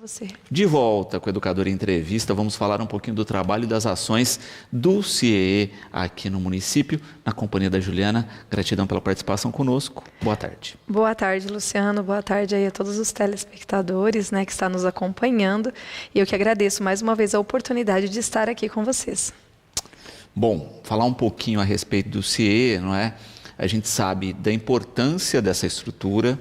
você. De volta com o Educador em Entrevista, vamos falar um pouquinho do trabalho e das ações do CIEE aqui no município, na companhia da Juliana. Gratidão pela participação conosco. Boa tarde. Boa tarde, Luciano. Boa tarde aí a todos os telespectadores, né, que estão nos acompanhando. E eu que agradeço mais uma vez a oportunidade de estar aqui com vocês. Bom, falar um pouquinho a respeito do CIEE, não é? A gente sabe da importância dessa estrutura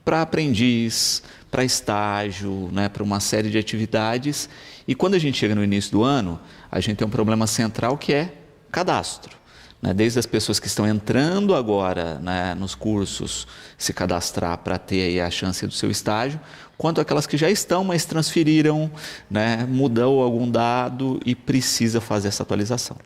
para aprendiz, para estágio, né, para uma série de atividades. E quando a gente chega no início do ano, a gente tem um problema central que é cadastro. Né? Desde as pessoas que estão entrando agora, né, nos cursos, se cadastrar para ter aí a chance do seu estágio, quanto aquelas que já estão, mas transferiram, né, mudou algum dado e precisa fazer essa atualização.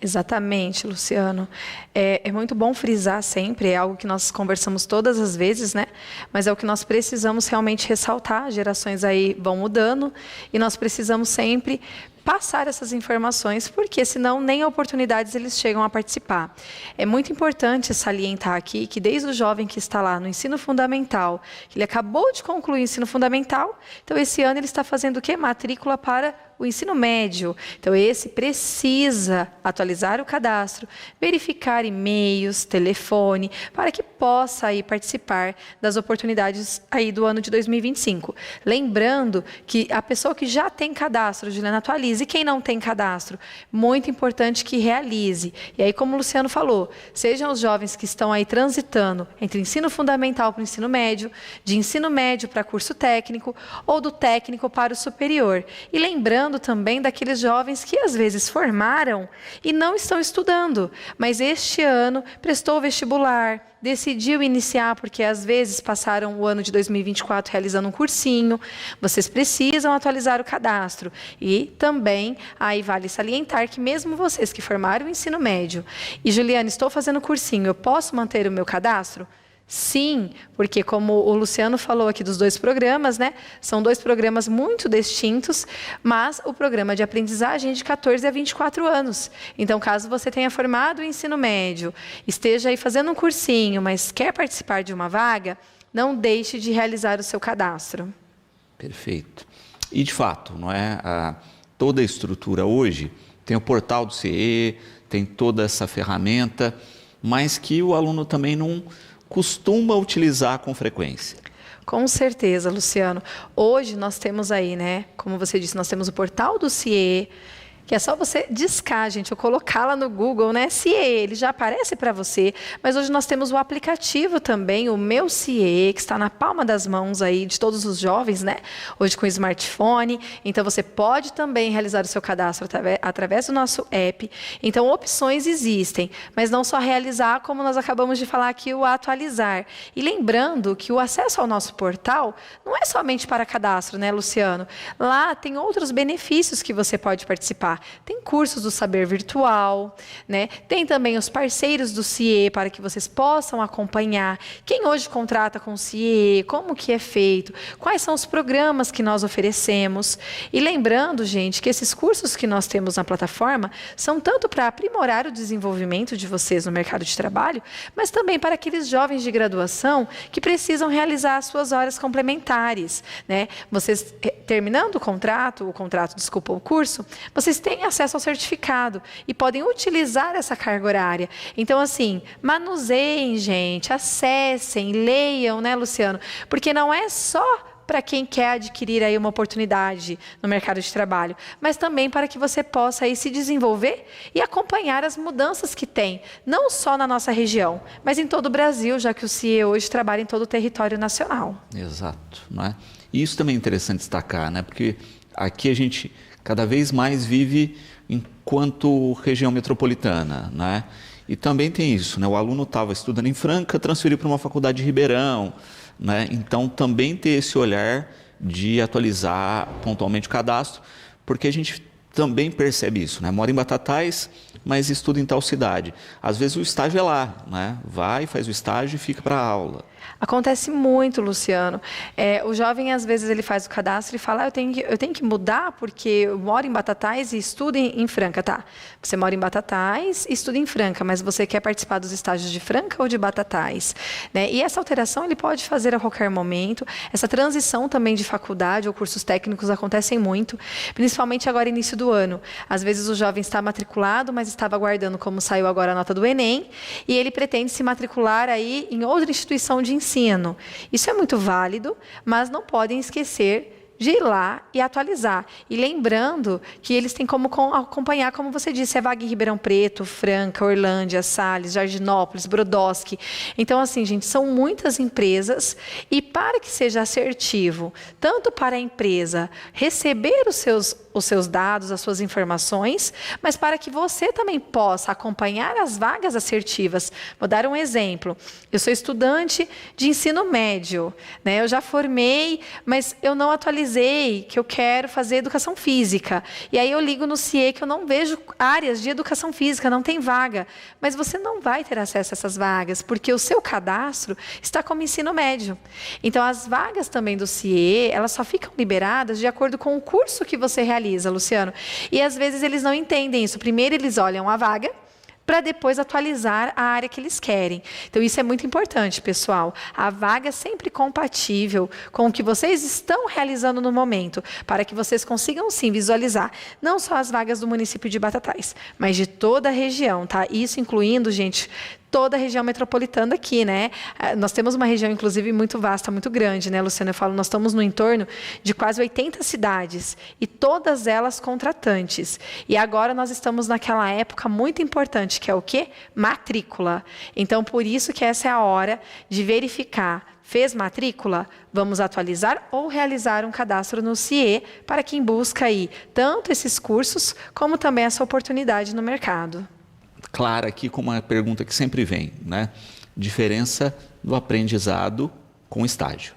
Exatamente, Luciano. É muito bom frisar sempre, é algo que nós conversamos todas as vezes, né? Mas é o que nós precisamos realmente ressaltar. As gerações aí vão mudando e nós precisamos sempre passar essas informações, porque senão nem oportunidades eles chegam a participar. É muito importante salientar aqui que desde o jovem que está lá no ensino fundamental, que ele acabou de concluir o ensino fundamental, então esse ano ele está fazendo o quê? Matrícula para o ensino médio. Então esse precisa atualizar o cadastro, verificar e-mails, telefone, para que possa aí participar das oportunidades aí do ano de 2025. Lembrando que a pessoa que já tem cadastro, Juliana, atualize. E quem não tem cadastro, muito importante que realize. E aí, como o Luciano falou, sejam os jovens que estão aí transitando entre ensino fundamental para o ensino médio, de ensino médio para curso técnico, ou do técnico para o superior. E lembrando também daqueles jovens que às vezes formaram e não estão estudando, mas este ano prestou o vestibular, decidiu iniciar, porque às vezes passaram o ano de 2024 realizando um cursinho, vocês precisam atualizar o cadastro. E também, aí vale salientar que mesmo vocês que formaram o ensino médio, e Juliana, estou fazendo cursinho, eu posso manter o meu cadastro? Sim, porque como o Luciano falou aqui dos dois programas, né? São dois programas muito distintos, mas o programa de aprendizagem é de 14 a 24 anos. Então, caso você tenha formado o ensino médio, esteja aí fazendo um cursinho, mas quer participar de uma vaga, não deixe de realizar o seu cadastro. Perfeito. E, de fato, não é? Toda a estrutura hoje tem o portal do CIEE, tem toda essa ferramenta, mas que o aluno também não costuma utilizar com frequência. Com certeza, Luciano. Hoje nós temos aí, né? Como você disse, nós temos o portal do CIEE, que é só você discar, gente, ou colocar lá no Google, né? CIEE, ele já aparece para você. Mas hoje nós temos o aplicativo também, o Meu CIEE, que está na palma das mãos aí de todos os jovens, né? Hoje com smartphone. Então você pode também realizar o seu cadastro através do nosso app. Então opções existem, mas não só realizar, como nós acabamos de falar aqui, o atualizar. E lembrando que o acesso ao nosso portal não é somente para cadastro, né, Luciano? Lá tem outros benefícios que você pode participar. Tem cursos do saber virtual, né? Tem também os parceiros do CIEE para que vocês possam acompanhar quem hoje contrata com o CIEE, como que é feito, quais são os programas que nós oferecemos. E lembrando, gente, que esses cursos que nós temos na plataforma são tanto para aprimorar o desenvolvimento de vocês no mercado de trabalho, mas também para aqueles jovens de graduação que precisam realizar as suas horas complementares, né? Vocês, terminando o curso, vocês têm acesso ao certificado e podem utilizar essa carga horária. Então, assim, manuseiem, gente, acessem, leiam, né, Luciano? Porque não é só para quem quer adquirir aí uma oportunidade no mercado de trabalho, mas também para que você possa aí se desenvolver e acompanhar as mudanças que tem, não só na nossa região, mas em todo o Brasil, já que o CIEE hoje trabalha em todo o território nacional. Exato, não é? E isso também é interessante destacar, né? Porque aqui a gente cada vez mais vive enquanto região metropolitana, né? E também tem isso, né? O aluno estava estudando em Franca, transferiu para uma faculdade de Ribeirão, né? Então também ter esse olhar de atualizar pontualmente o cadastro, porque a gente também percebe isso, né? Mora em Batatais, mas estuda em tal cidade. Às vezes o estágio é lá, né? Vai, faz o estágio e fica para a aula. Acontece muito, Luciano. O jovem, às vezes, ele faz o cadastro e fala, eu tenho que mudar porque eu moro em Batatais e estudo em Franca. Tá, você mora em Batatais e estuda em Franca, mas você quer participar dos estágios de Franca ou de Batatais? Né? E essa alteração ele pode fazer a qualquer momento. Essa transição também de faculdade ou cursos técnicos acontecem muito, principalmente agora, início do ano. Às vezes o jovem está matriculado, mas estava aguardando como saiu agora a nota do Enem, e ele pretende se matricular aí em outra instituição de ensino. Isso é muito válido, mas não podem esquecer de ir lá e atualizar. E lembrando que eles têm como acompanhar, como você disse, é vaga em Ribeirão Preto, Franca, Orlândia, Salles, Jardinópolis, Brodowski. Então, assim, gente, são muitas empresas e para que seja assertivo, tanto para a empresa receber os seus dados, as suas informações, mas para que você também possa acompanhar as vagas assertivas. Vou dar um exemplo. Eu sou estudante de ensino médio, né? Eu já formei, mas eu não atualizei que eu quero fazer educação física. E aí eu ligo no CIE que eu não vejo áreas de educação física, não tem vaga. Mas você não vai ter acesso a essas vagas, porque o seu cadastro está como ensino médio. Então, as vagas também do CIE, elas só ficam liberadas de acordo com o curso que você realiza, Luciano. E às vezes eles não entendem isso. Primeiro eles olham a vaga, para depois atualizar a área que eles querem. Então, isso é muito importante, pessoal. A vaga é sempre compatível com o que vocês estão realizando no momento, para que vocês consigam, sim, visualizar não só as vagas do município de Batatais, mas de toda a região, tá? Isso incluindo, gente, toda a região metropolitana aqui, né? Nós temos uma região, inclusive, muito vasta, muito grande, né, Luciana? Eu falo, nós estamos no entorno de quase 80 cidades, e todas elas contratantes. E agora nós estamos naquela época muito importante, que é o quê? Matrícula. Então, por isso que essa é a hora de verificar. Fez matrícula? Vamos atualizar ou realizar um cadastro no CIE para quem busca aí tanto esses cursos, como também essa oportunidade no mercado. Clara aqui com uma pergunta que sempre vem, né? Diferença do aprendizado com estágio.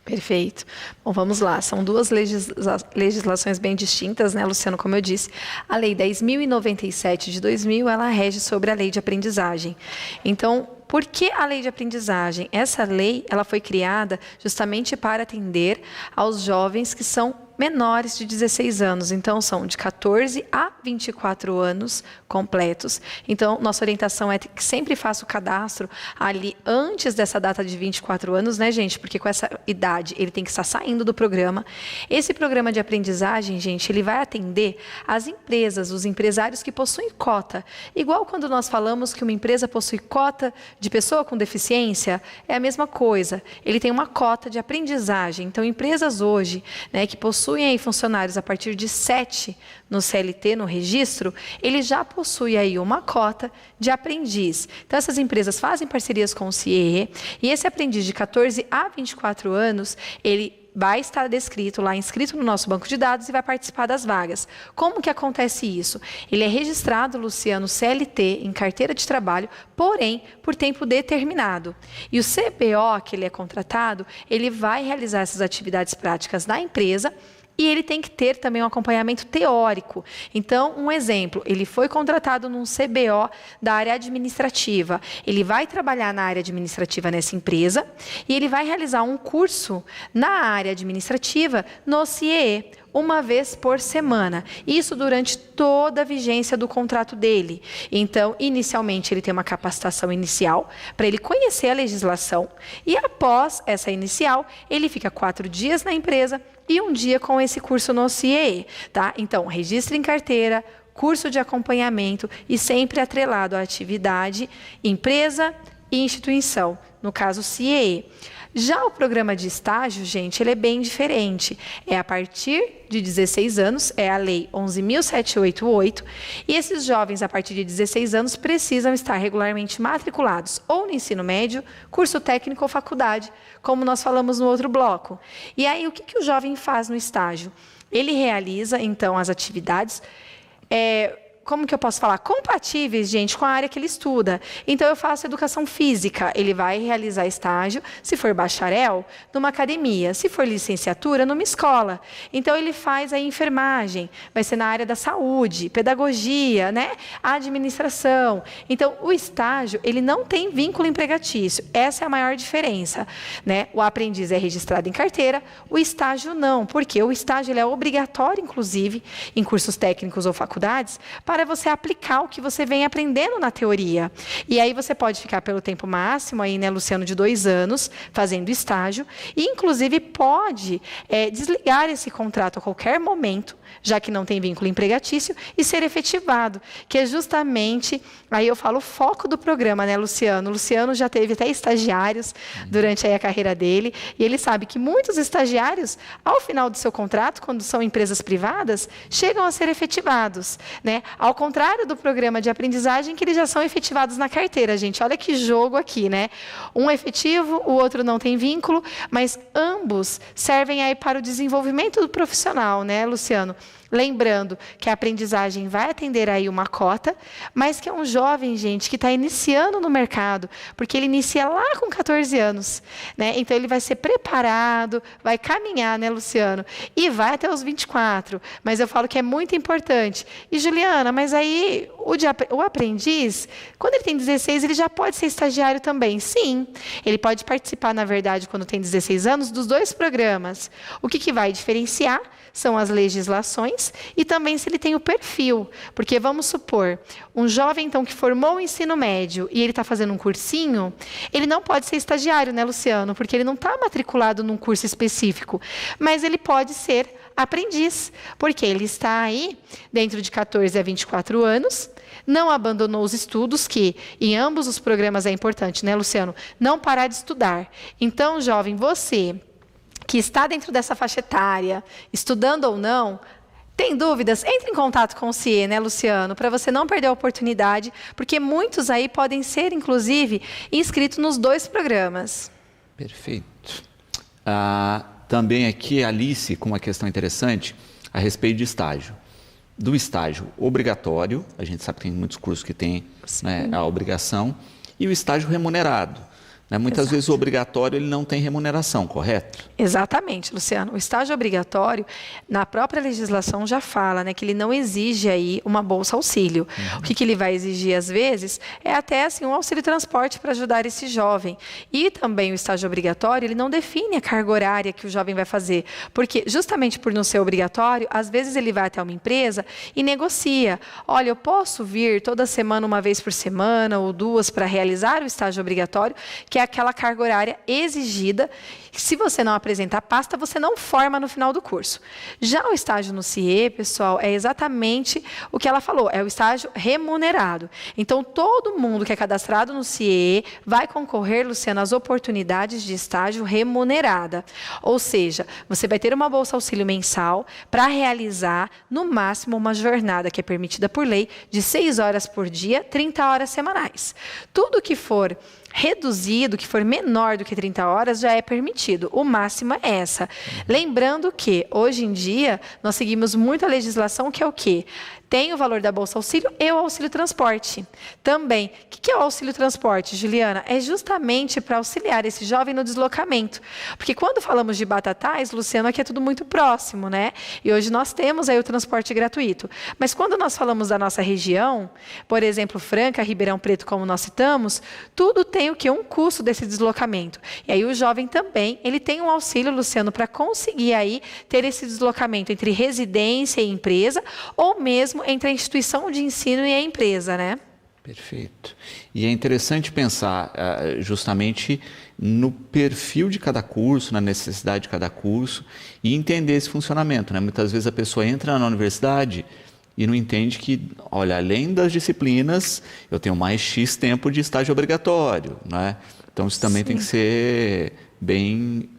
Perfeito. Bom, vamos lá. São duas legislações bem distintas, né, Luciano? Como eu disse, a Lei 10.097 de 2000, ela rege sobre a Lei de Aprendizagem. Então, por que a Lei de Aprendizagem? Essa lei, ela foi criada justamente para atender aos jovens que são menores de 16 anos, então são de 14 a 24 anos completos. Então, nossa orientação é que sempre faça o cadastro ali antes dessa data de 24 anos, né, gente? Porque com essa idade ele tem que estar saindo do programa. Esse programa de aprendizagem, gente, ele vai atender as empresas, os empresários que possuem cota. Igual quando nós falamos que uma empresa possui cota de pessoa com deficiência, é a mesma coisa. Ele tem uma cota de aprendizagem. Então, empresas hoje, né, que possuem aí funcionários a partir de 7 no CLT, no registro, ele já possui aí uma cota de aprendiz. Então, essas empresas fazem parcerias com o CIE e esse aprendiz de 14 a 24 anos, ele vai estar descrito lá, inscrito no nosso banco de dados e vai participar das vagas. Como que acontece isso? Ele é registrado, Luciano, CLT, em carteira de trabalho, porém, por tempo determinado. E o CBO, que ele é contratado, ele vai realizar essas atividades práticas na empresa, e ele tem que ter também um acompanhamento teórico. Então, um exemplo, ele foi contratado num CBO da área administrativa. Ele vai trabalhar na área administrativa nessa empresa e ele vai realizar um curso na área administrativa no CIE, uma vez por semana. Isso durante toda a vigência do contrato dele. Então, inicialmente, ele tem uma capacitação inicial para ele conhecer a legislação e, após essa inicial, ele fica 4 dias na empresa e 1 dia com esse curso no CIE, tá? Então, registre em carteira, curso de acompanhamento e sempre atrelado à atividade, empresa e instituição, no caso CIE. Já o programa de estágio, gente, ele é bem diferente. É a partir de 16 anos, é a Lei 11.788, e esses jovens a partir de 16 anos precisam estar regularmente matriculados ou no ensino médio, curso técnico ou faculdade, como nós falamos no outro bloco. E aí, o que o jovem faz no estágio? Ele realiza, então, as atividades como que eu posso falar? Compatíveis, gente, com a área que ele estuda. Então, eu faço educação física. Ele vai realizar estágio, se for bacharel, numa academia. Se for licenciatura, numa escola. Então, ele faz a enfermagem. Vai ser na área da saúde, pedagogia, né? Administração. Então, o estágio, ele não tem vínculo empregatício. Essa é a maior diferença, né? O aprendiz é registrado em carteira, o estágio não. Porque o estágio ele é obrigatório, inclusive, em cursos técnicos ou faculdades, para você aplicar o que você vem aprendendo na teoria. E aí você pode ficar pelo tempo máximo, aí, né, Luciano, de 2 anos, fazendo estágio, e inclusive pode desligar esse contrato a qualquer momento, já que não tem vínculo empregatício, e ser efetivado, que é justamente, aí eu falo, o foco do programa, né, Luciano? O Luciano já teve até estagiários durante aí a carreira dele, e ele sabe que muitos estagiários, ao final do seu contrato, quando são empresas privadas, chegam a ser efetivados, né? Ao contrário do programa de aprendizagem, que eles já são efetivados na carteira, gente. Olha que jogo aqui, né? Um é efetivo, o outro não tem vínculo, mas ambos servem aí para o desenvolvimento do profissional, né, Luciano? Lembrando que a aprendizagem vai atender aí uma cota, mas que é um jovem, gente, que está iniciando no mercado, porque ele inicia lá com 14 anos, né? Então, ele vai ser preparado, vai caminhar, né, Luciano? E vai até os 24. Mas eu falo que é muito importante. E, Juliana, mas aí o aprendiz, quando ele tem 16, ele já pode ser estagiário também. Sim, ele pode participar, na verdade, quando tem 16 anos, dos 2 programas. O que vai diferenciar são as legislações e também se ele tem o perfil. Porque vamos supor, um jovem então que formou o ensino médio e ele está fazendo um cursinho, ele não pode ser estagiário, né, Luciano? Porque ele não está matriculado num curso específico, mas ele pode ser aprendiz, porque ele está aí dentro de 14 a 24 anos, não abandonou os estudos, que em ambos os programas é importante, né, Luciano? Não parar de estudar. Então, jovem, você que está dentro dessa faixa etária, estudando ou não, tem dúvidas? Entre em contato com o CIE, né, Luciano? Para você não perder a oportunidade, porque muitos aí podem ser, inclusive, inscritos nos 2 programas. Perfeito. Também aqui, Alice, com uma questão interessante a respeito de estágio. Do estágio obrigatório, a gente sabe que tem muitos cursos que têm, né, a obrigação, e o estágio remunerado. Muitas vezes o obrigatório ele não tem remuneração, correto? Exatamente, Luciano. O estágio obrigatório, na própria legislação já fala, né, que ele não exige aí uma bolsa auxílio. O que ele vai exigir, às vezes, é até assim, um auxílio transporte para ajudar esse jovem. E também o estágio obrigatório, ele não define a carga horária que o jovem vai fazer. Porque, justamente por não ser obrigatório, às vezes ele vai até uma empresa e negocia. Olha, eu posso vir toda semana, uma vez por semana ou 2, para realizar o estágio obrigatório, que é aquela carga horária exigida. Se você não apresentar a pasta, você não forma no final do curso. Já o estágio no CIE, pessoal, é exatamente o que ela falou, é o estágio remunerado. Então, todo mundo que é cadastrado no CIE vai concorrer, Luciana, às oportunidades de estágio remunerada. Ou seja, você vai ter uma bolsa auxílio mensal para realizar, no máximo, uma jornada que é permitida por lei de 6 horas por dia, 30 horas semanais. Tudo que for reduzido, que for menor do que 30 horas, já é permitido. O máximo é essa. Lembrando que, hoje em dia, nós seguimos muito a legislação, que é o quê? Tem o valor da Bolsa Auxílio e o Auxílio Transporte. Também, o que é o Auxílio Transporte, Juliana? É justamente para auxiliar esse jovem no deslocamento. Porque quando falamos de Batatais, Luciano, aqui é tudo muito próximo, né? E hoje nós temos aí o transporte gratuito. Mas quando nós falamos da nossa região, por exemplo, Franca, Ribeirão Preto, como nós citamos, tudo tem o quê? Um custo desse deslocamento. E aí o jovem também, ele tem um auxílio, Luciano, para conseguir aí ter esse deslocamento entre residência e empresa, ou mesmo entre a instituição de ensino e a empresa, né? Perfeito. E é interessante pensar justamente no perfil de cada curso, na necessidade de cada curso e entender esse funcionamento, né? Muitas vezes a pessoa entra na universidade e não entende que, olha, além das disciplinas, eu tenho mais X tempo de estágio obrigatório, né? Então isso também tem que ser bem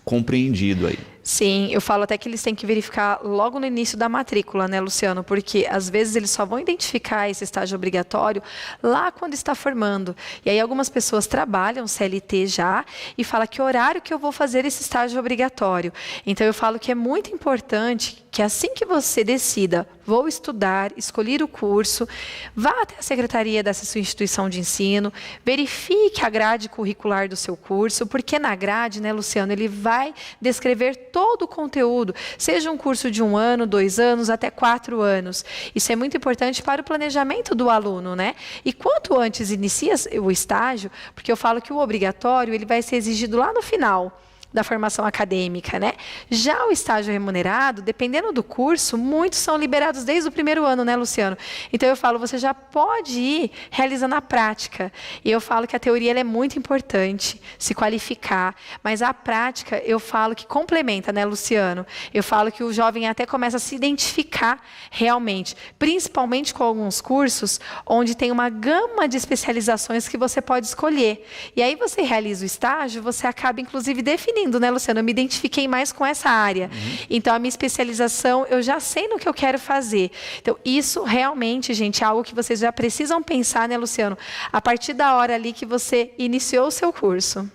compreendido aí. Sim, eu falo até que eles têm que verificar logo no início da matrícula, né, Luciano? Porque às vezes eles só vão identificar esse estágio obrigatório lá quando está formando. E aí algumas pessoas trabalham CLT já e falam que horário que eu vou fazer esse estágio obrigatório. Então eu falo que é muito importante que assim que você decida, vou estudar, escolher o curso, vá até a secretaria dessa sua instituição de ensino, verifique a grade curricular do seu curso, porque na grade, né, Luciano, ele vai descrever todo o conteúdo, seja um curso de 1 ano, 2 anos, até 4 anos. Isso é muito importante para o planejamento do aluno, né? E quanto antes inicia o estágio, porque eu falo que o obrigatório ele vai ser exigido lá no final da formação acadêmica, né? Já o estágio remunerado, dependendo do curso, muitos são liberados desde o primeiro ano, né, Luciano? Então eu falo, você já pode ir realizando a prática. E eu falo que a teoria ela é muito importante, se qualificar, mas a prática eu falo que complementa, né, Luciano? Eu falo que o jovem até começa a se identificar realmente, principalmente com alguns cursos onde tem uma gama de especializações que você pode escolher. E aí você realiza o estágio, você acaba inclusive definindo, né, Luciano? Eu me identifiquei mais com essa área. Então, a minha especialização, eu já sei no que eu quero fazer. Então, isso realmente, gente, é algo que vocês já precisam pensar, né, Luciano? A partir da hora ali que você iniciou o seu curso.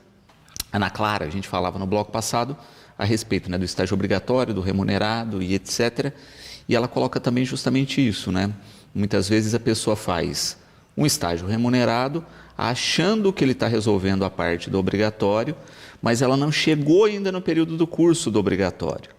Ana Clara, a gente falava no bloco passado a respeito, né, do estágio obrigatório, do remunerado e etc. E ela coloca também justamente isso, né? Muitas vezes a pessoa faz um estágio remunerado, achando que ele está resolvendo a parte do obrigatório, mas ela não chegou ainda no período do curso do obrigatório.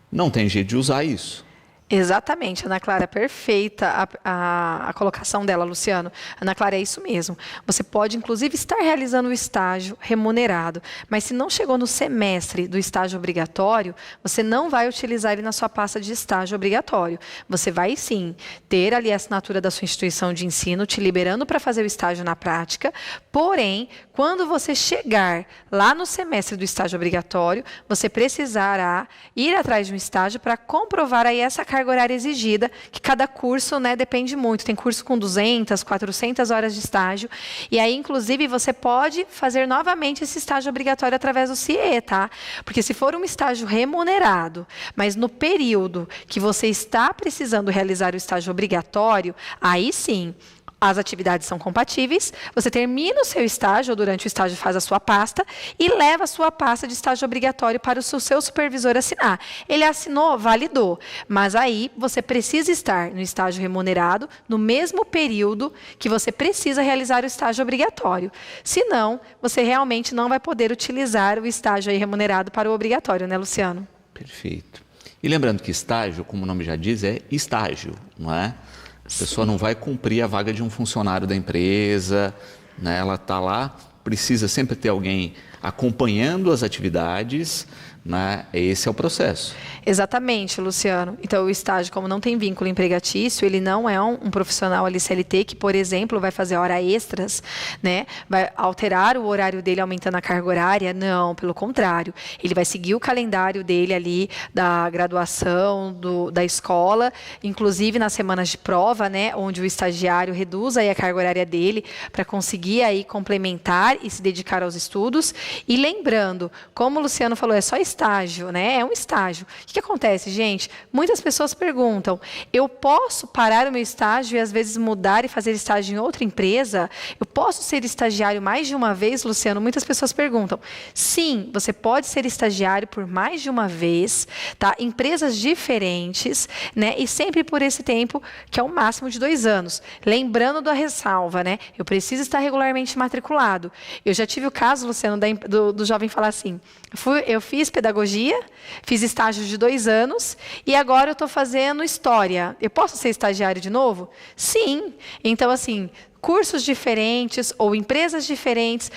Não tem jeito de usar isso. Exatamente, Ana Clara, perfeita a colocação dela, Luciano. Ana Clara, é isso mesmo. Você pode, inclusive, estar realizando o estágio remunerado, mas se não chegou no semestre do estágio obrigatório, você não vai utilizar ele na sua pasta de estágio obrigatório. Você vai, sim, ter ali a assinatura da sua instituição de ensino, te liberando para fazer o estágio na prática, porém, quando você chegar lá no semestre do estágio obrigatório, você precisará ir atrás de um estágio para comprovar aí essa carga horária exigida, que cada curso, né, depende muito. Tem curso com 200, 400 horas de estágio, e aí, inclusive, você pode fazer novamente esse estágio obrigatório através do CIE, tá? Porque se for um estágio remunerado, mas no período que você está precisando realizar o estágio obrigatório, aí sim, as atividades são compatíveis, você termina o seu estágio, ou durante o estágio faz a sua pasta, e leva a sua pasta de estágio obrigatório para o seu supervisor assinar. Ele assinou, validou, mas aí você precisa estar no estágio remunerado, no mesmo período que você precisa realizar o estágio obrigatório. Senão, você realmente não vai poder utilizar o estágio aí remunerado para o obrigatório, né, Luciano? Perfeito. E lembrando que estágio, como o nome já diz, é estágio, não é? A pessoa não vai cumprir a vaga de um funcionário da empresa, né? Ela está lá, precisa sempre ter alguém acompanhando as atividades, né? Esse é o processo. Exatamente, Luciano. Então, o estágio, como não tem vínculo empregatício, ele não é um profissional ali CLT que, por exemplo, vai fazer hora extras, né? Vai alterar o horário dele aumentando a carga horária. Não, pelo contrário. Ele vai seguir o calendário dele ali da graduação, da escola, inclusive nas semanas de prova, né? Onde o estagiário reduz aí a carga horária dele para conseguir aí complementar e se dedicar aos estudos. E lembrando, como o Luciano falou, é só estágio, né? É um estágio. O que acontece, gente? Muitas pessoas perguntam, eu posso parar o meu estágio e às vezes mudar e fazer estágio em outra empresa? Eu posso ser estagiário mais de uma vez, Luciano? Muitas pessoas perguntam. Sim, você pode ser estagiário por mais de uma vez, tá? Empresas diferentes, né? E sempre por esse tempo, que é o máximo de 2 anos. Lembrando da ressalva, né? Eu preciso estar regularmente matriculado. Eu já tive o caso, Luciano, do jovem falar assim, eu fiz pedagogia, fiz estágio de 2 anos e agora eu estou fazendo história. Eu posso ser estagiário de novo? Sim. Então, assim, cursos diferentes ou empresas diferentes,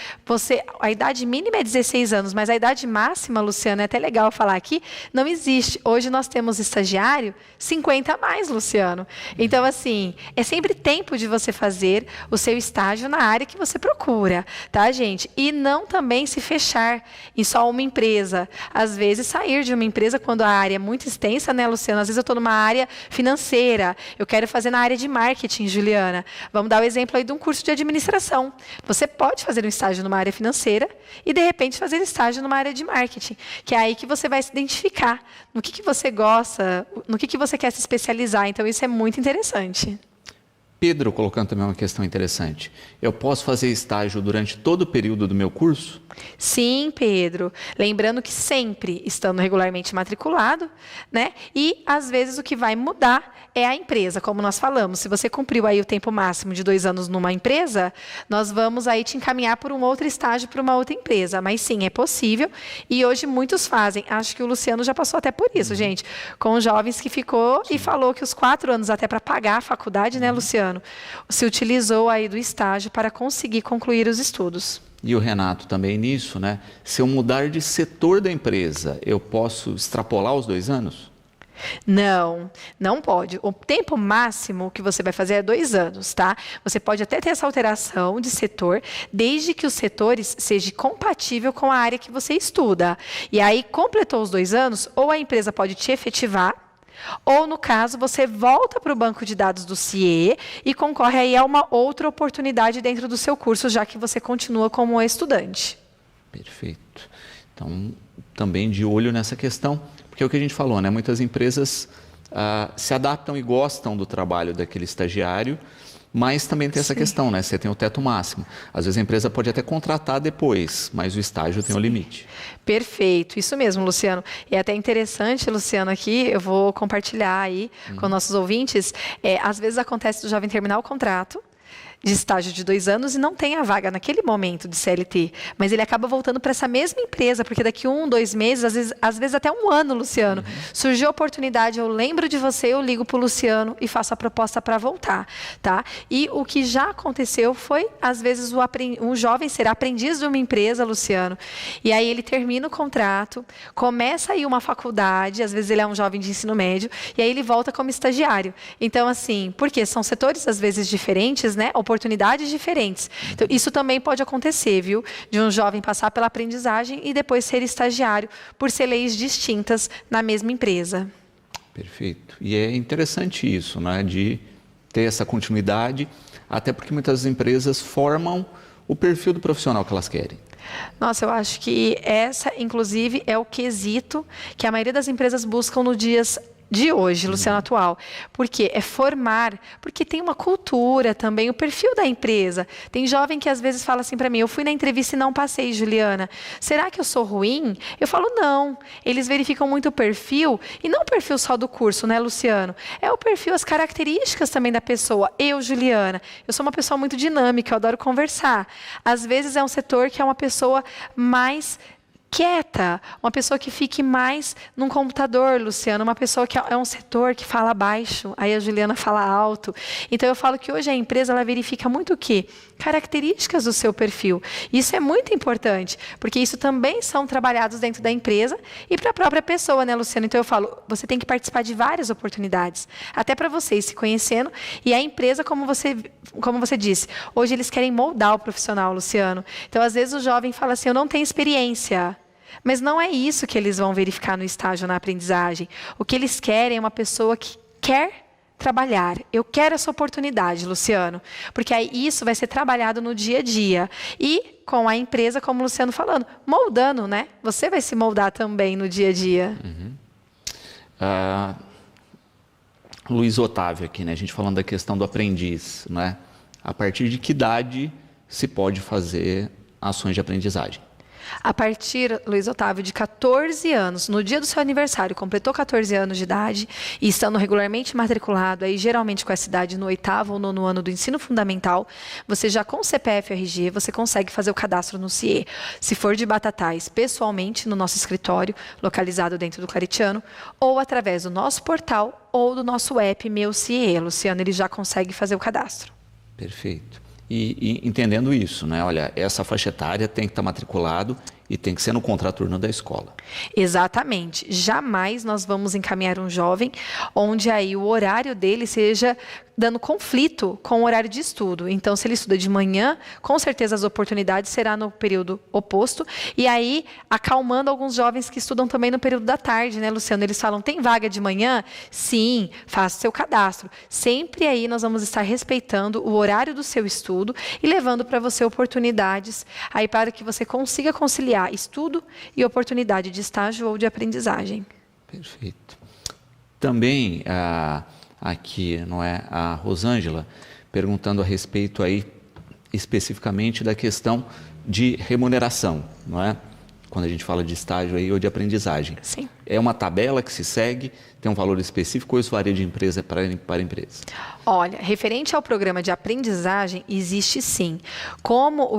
a idade mínima é 16 anos, mas a idade máxima, Luciano, é até legal falar aqui, não existe. Hoje nós temos estagiário 50 a mais, Luciano. Então, assim, é sempre tempo de você fazer o seu estágio na área que você procura, tá, gente? E não também se fechar em só uma empresa. Às vezes, sair de uma empresa quando a área é muito extensa, né, Luciano? Às vezes eu estou numa área financeira, eu quero fazer na área de marketing, Juliana. Vamos dar o exemplo exemplo aí de um curso de administração. Você pode fazer um estágio numa área financeira e, de repente, fazer estágio numa área de marketing, que é aí que você vai se identificar no que você gosta, no que você quer se especializar. Então, isso é muito interessante. Pedro colocando também uma questão interessante. Eu posso fazer estágio durante todo o período do meu curso? Sim, Pedro. Lembrando que sempre estando regularmente matriculado, né? E, às vezes, o que vai mudar é a empresa, como nós falamos. Se você cumpriu aí o tempo máximo de 2 anos numa empresa, nós vamos aí te encaminhar por um outro estágio para uma outra empresa. Mas, sim, é possível. E hoje muitos fazem. Acho que o Luciano já passou até por isso, gente. Com jovens que ficou e falou que os 4 anos até para pagar a faculdade, né, Luciano? Se utilizou aí do estágio para conseguir concluir os estudos. E o Renato também nisso, né? Se eu mudar de setor da empresa, eu posso extrapolar os 2 anos? Não, não pode. O tempo máximo que você vai fazer é 2 anos, tá? Você pode até ter essa alteração de setor, desde que os setores sejam compatíveis com a área que você estuda. E aí, completou os 2 anos, ou a empresa pode te efetivar, ou, no caso, você volta para o banco de dados do CIE e concorre aí a uma outra oportunidade dentro do seu curso, já que você continua como estudante. Perfeito. Então, também de olho nessa questão, porque é o que a gente falou, né? Muitas empresas se adaptam e gostam do trabalho daquele estagiário, mas também tem essa questão, né? Você tem o teto máximo. Às vezes a empresa pode até contratar depois, mas o estágio tem um limite. Perfeito, isso mesmo, Luciano. E é até interessante, Luciano, aqui, eu vou compartilhar aí com nossos ouvintes, às vezes acontece do jovem terminar o contrato, de estágio de 2 anos e não tem a vaga naquele momento de CLT, mas ele acaba voltando para essa mesma empresa, porque daqui 1, 2 meses, às vezes até 1 ano, Luciano, surgiu a oportunidade, eu lembro de você, eu ligo para o Luciano e faço a proposta para voltar, tá? E o que já aconteceu foi, às vezes, um jovem ser aprendiz de uma empresa, Luciano, e aí ele termina o contrato, começa aí uma faculdade, às vezes ele é um jovem de ensino médio, e aí ele volta como estagiário. Então, assim, porque são setores, às vezes, diferentes, né? Oportunidades diferentes. Então, isso também pode acontecer, viu? De um jovem passar pela aprendizagem e depois ser estagiário, por ser leis distintas na mesma empresa. Perfeito. E é interessante isso, né? De ter essa continuidade, até porque muitas empresas formam o perfil do profissional que elas querem. Nossa, eu acho que essa, inclusive, é o quesito que a maioria das empresas buscam no dias de hoje, Luciano, atual. Porque é formar, porque tem uma cultura também, o perfil da empresa. Tem jovem que às vezes fala assim para mim, eu fui na entrevista e não passei, Juliana. Será que eu sou ruim? Eu falo, não. Eles verificam muito o perfil, e não o perfil só do curso, né, Luciano? É o perfil, as características também da pessoa. Eu, Juliana, eu sou uma pessoa muito dinâmica, eu adoro conversar. Às vezes é um setor que é uma pessoa mais quieta, uma pessoa que fique mais num computador, Luciano, uma pessoa que é um setor que fala baixo, aí a Juliana fala alto. Então eu falo que hoje a empresa ela verifica muito o quê? Características do seu perfil. Isso é muito importante, porque isso também são trabalhados dentro da empresa e para a própria pessoa, né, Luciano? Então eu falo, você tem que participar de várias oportunidades, até para você ir se conhecendo, e a empresa, como você disse, hoje eles querem moldar o profissional, Luciano. Então às vezes o jovem fala assim, eu não tenho experiência. Mas não é isso que eles vão verificar no estágio, na aprendizagem. O que eles querem é uma pessoa que quer trabalhar. Eu quero essa oportunidade, Luciano. Porque aí isso vai ser trabalhado no dia a dia. E com a empresa, como o Luciano falando, moldando, né? Você vai se moldar também no dia a dia. Luiz Otávio aqui, né? A gente falando da questão do aprendiz, né? A partir de que idade se pode fazer ações de aprendizagem? A partir, Luiz Otávio, de 14 anos, no dia do seu aniversário, completou 14 anos de idade e estando regularmente matriculado, aí geralmente com essa idade no 8º ou 9º ano do ensino fundamental, você já com CPF e RG, você consegue fazer o cadastro no CIE. Se for de Batatais, pessoalmente no nosso escritório, localizado dentro do Claretiano, ou através do nosso portal ou do nosso app Meu CIE. Luciano, ele já consegue fazer o cadastro. Perfeito. E entendendo isso, né? Olha, essa faixa etária tem que estar matriculado E tem que ser no contraturno da escola. Exatamente. Jamais nós vamos encaminhar um jovem onde aí o horário dele seja dando conflito com o horário de estudo. Então, se ele estuda de manhã, com certeza as oportunidades será no período oposto. E aí, acalmando alguns jovens que estudam também no período da tarde, né, Luciano? Eles falam, tem vaga de manhã? Sim, faça o seu cadastro. Sempre aí nós vamos estar respeitando o horário do seu estudo e levando para você oportunidades aí para que você consiga conciliar estudo e oportunidade de estágio ou de aprendizagem. Perfeito. Também, aqui, não é, a Rosângela, perguntando a respeito aí, especificamente da questão de remuneração, não é? Quando a gente fala de estágio aí ou de aprendizagem. Sim. É uma tabela que se segue, tem um valor específico ou isso varia de empresa para empresa? Olha, referente ao programa de aprendizagem, existe sim. Como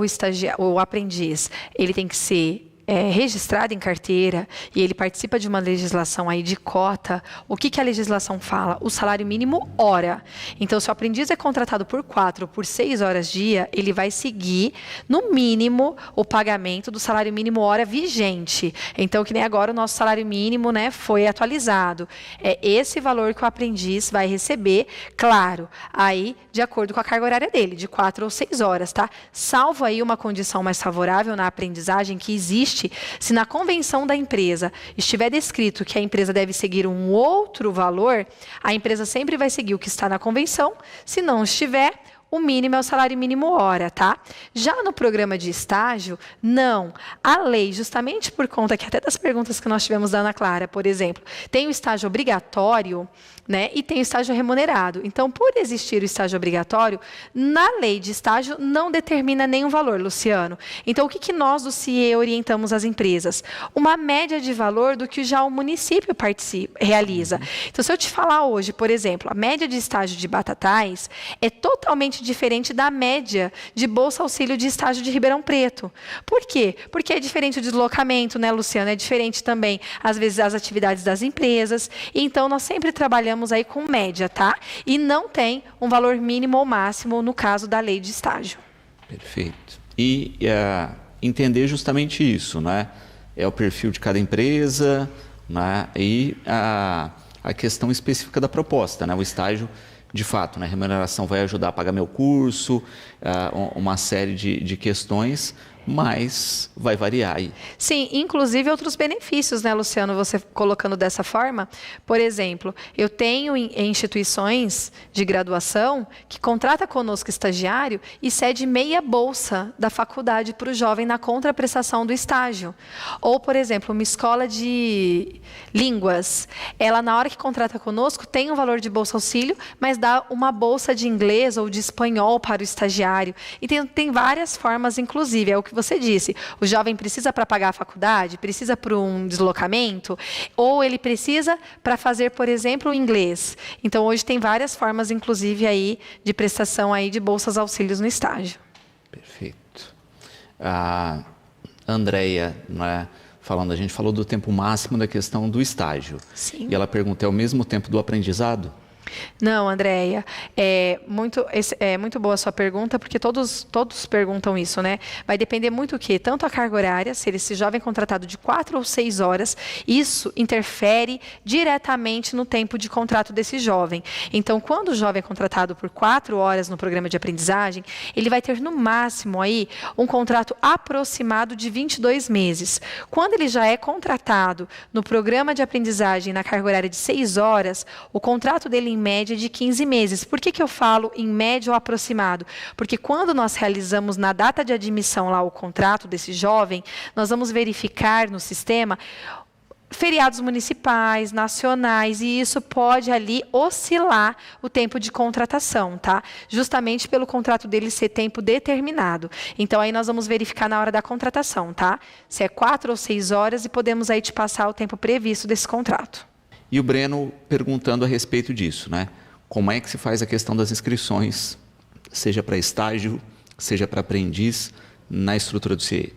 o aprendiz, ele tem que ser registrado em carteira e ele participa de uma legislação aí de cota, o que a legislação fala? O salário mínimo hora. Então, se o aprendiz é contratado por 4 ou por 6 horas dia, ele vai seguir, no mínimo, o pagamento do salário mínimo hora vigente. Então, que nem agora o nosso salário mínimo, né, foi atualizado. É esse valor que o aprendiz vai receber, claro, aí de acordo com a carga horária dele, de 4 ou 6 horas, tá? Salvo aí uma condição mais favorável na aprendizagem que existe. Se na convenção da empresa estiver descrito que a empresa deve seguir um outro valor, a empresa sempre vai seguir o que está na convenção. Se não estiver, o mínimo é o salário mínimo hora, tá? Já no programa de estágio, não. A lei, justamente por conta que até das perguntas que nós tivemos da Ana Clara, por exemplo, tem o estágio obrigatório, né, e tem o estágio remunerado. Então, por existir o estágio obrigatório, na lei de estágio não determina nenhum valor, Luciano. Então, o que nós do CIE orientamos às empresas? Uma média de valor do que já o município realiza. Então, se eu te falar hoje, por exemplo, a média de estágio de Batatais é totalmente diferente da média de Bolsa Auxílio de estágio de Ribeirão Preto. Por quê? Porque é diferente o deslocamento, né, Luciano? É diferente também, às vezes, as atividades das empresas. Então, nós sempre trabalhamos aí com média, tá? E não tem um valor mínimo ou máximo no caso da lei de estágio. Perfeito. E entender justamente isso, né? É o perfil de cada empresa, né? E a questão específica da proposta, né? O estágio, de fato, né? A remuneração vai ajudar a pagar meu curso, uma série de questões, mas vai variar aí. Sim, inclusive outros benefícios, né, Luciano, você colocando dessa forma. Por exemplo, eu tenho instituições de graduação que contrata conosco estagiário e cede meia bolsa da faculdade para o jovem na contraprestação do estágio. Ou, por exemplo, uma escola de línguas, ela na hora que contrata conosco tem um valor de bolsa auxílio, mas dá uma bolsa de inglês ou de espanhol para o estagiário. E tem várias formas, inclusive, é o que você disse, o jovem precisa para pagar a faculdade, precisa para um deslocamento, ou ele precisa para fazer, por exemplo, o inglês. Então, hoje tem várias formas, inclusive, aí, de prestação aí de bolsas auxílios no estágio. Perfeito. A Andréia, né, a gente falou do tempo máximo da questão do estágio. Sim. E ela pergunta, é o mesmo tempo do aprendizado? Não, Andréia, é muito boa a sua pergunta, porque todos perguntam isso, né? Vai depender muito o quê? Tanto a carga horária, se esse jovem é contratado de 4 ou 6 horas, isso interfere diretamente no tempo de contrato desse jovem. Então, quando o jovem é contratado por 4 horas no programa de aprendizagem, ele vai ter no máximo aí um contrato aproximado de 22 meses. Quando ele já é contratado no programa de aprendizagem na carga horária de 6 horas, o contrato dele em média de 15 meses. Por que eu falo em média ou aproximado? Porque quando nós realizamos na data de admissão lá o contrato desse jovem, nós vamos verificar no sistema feriados municipais, nacionais, e isso pode ali oscilar o tempo de contratação, tá? Justamente pelo contrato dele ser tempo determinado. Então, aí nós vamos verificar na hora da contratação, tá? Se é 4 ou 6 horas e podemos aí te passar o tempo previsto desse contrato. E o Breno perguntando a respeito disso, né? Como é que se faz a questão das inscrições, seja para estágio, seja para aprendiz, na estrutura do CIE?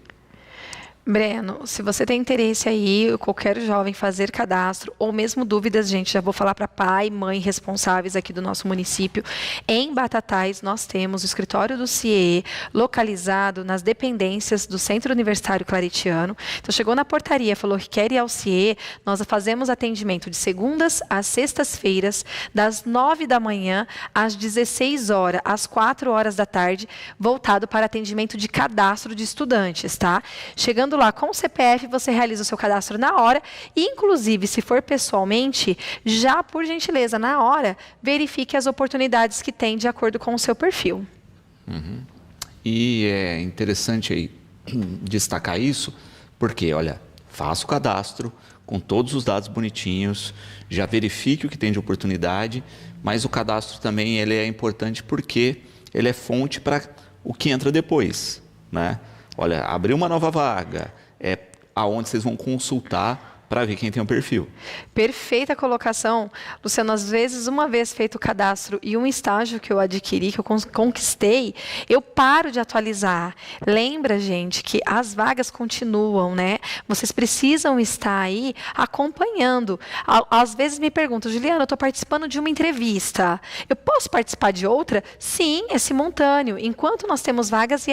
Breno, se você tem interesse aí, qualquer jovem fazer cadastro, ou mesmo dúvidas, gente, já vou falar para pai, mãe responsáveis aqui do nosso município. Em Batatais, nós temos o escritório do CIE localizado nas dependências do Centro Universitário Claretiano. Então, chegou na portaria, falou que quer ir ao CIE, nós fazemos atendimento de segundas às sextas-feiras, das 9 da manhã às 16 horas, às 4 horas da tarde, voltado para atendimento de cadastro de estudantes, tá? Chegando lá com o CPF, você realiza o seu cadastro na hora e, inclusive, se for pessoalmente, já por gentileza, na hora, verifique as oportunidades que tem de acordo com o seu perfil. Uhum. E é interessante aí destacar isso, porque, olha, faça o cadastro com todos os dados bonitinhos, já verifique o que tem de oportunidade, mas o cadastro também ele é importante porque ele é fonte para o que entra depois, né? Olha, abriu uma nova vaga, é aonde vocês vão consultar para ver quem tem o perfil. Perfeita colocação. Luciano, às vezes, uma vez feito o cadastro e um estágio que eu adquiri, que eu conquistei, eu paro de atualizar. Lembra, gente, que as vagas continuam, né? Vocês precisam estar aí acompanhando. Às vezes me perguntam, Juliana, eu estou participando de uma entrevista. Eu posso participar de outra? Sim, é simultâneo. Enquanto nós temos vagas